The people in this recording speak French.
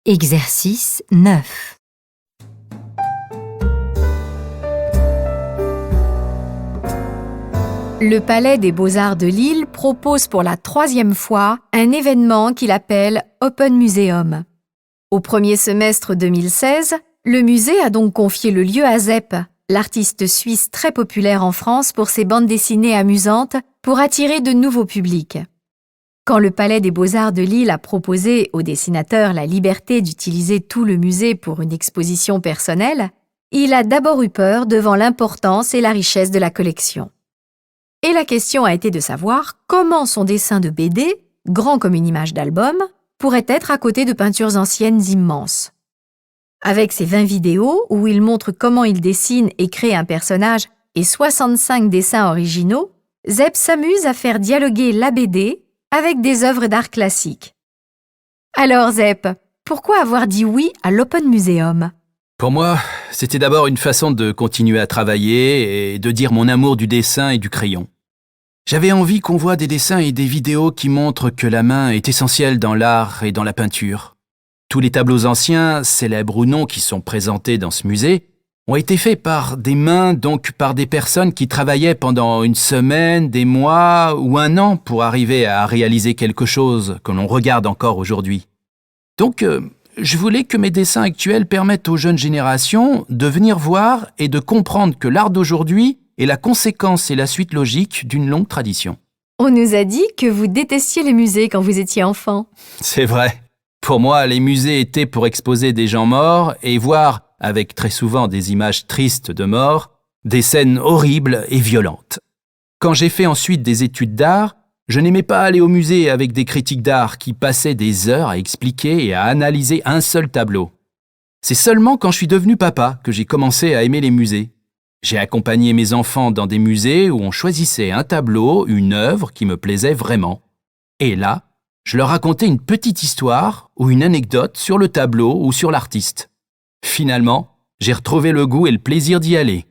Exercice 9. Le Palais des Beaux-Arts de Lille propose pour la 3e fois un événement qu'il appelle Open Museum. Au premier semestre 2016, le musée a donc confié le lieu à Zep, l'artiste suisse très populaire en France pour ses bandes dessinées amusantes pour attirer de nouveaux publics. Quand le Palais des Beaux-Arts de Lille a proposé aux dessinateurs la liberté d'utiliser tout le musée pour une exposition personnelle, il a d'abord eu peur devant l'importance et la richesse de la collection. Et la question a été de savoir comment son dessin de BD, grand comme une image d'album, pourrait être à côté de peintures anciennes immenses. Avec ses 20 vidéos où il montre comment il dessine et crée un personnage et 65 dessins originaux, Zep s'amuse à faire dialoguer la BD avec des œuvres d'art classique. Alors Zep, pourquoi avoir dit oui à l'Open Museum ? Pour moi, c'était d'abord une façon de continuer à travailler et de dire mon amour du dessin et du crayon. J'avais envie qu'on voit des dessins et des vidéos qui montrent que la main est essentielle dans l'art et dans la peinture. Tous les tableaux anciens, célèbres ou non, qui sont présentés dans ce musée, ont été faits par des mains, donc par des personnes qui travaillaient pendant une semaine, des mois ou un an pour arriver à réaliser quelque chose que l'on regarde encore aujourd'hui. Donc, je voulais que mes dessins actuels permettent aux jeunes générations de venir voir et de comprendre que l'art d'aujourd'hui est la conséquence et la suite logique d'une longue tradition. On nous a dit que vous détestiez les musées quand vous étiez enfant. C'est vrai. Pour moi, les musées étaient pour exposer des gens morts et voir, avec très souvent des images tristes de mort, des scènes horribles et violentes. Quand j'ai fait ensuite des études d'art, je n'aimais pas aller au musée avec des critiques d'art qui passaient des heures à expliquer et à analyser un seul tableau. C'est seulement quand je suis devenu papa que j'ai commencé à aimer les musées. J'ai accompagné mes enfants dans des musées où on choisissait un tableau, une œuvre qui me plaisait vraiment. Et là, je leur racontais une petite histoire ou une anecdote sur le tableau ou sur l'artiste. Finalement, j'ai retrouvé le goût et le plaisir d'y aller.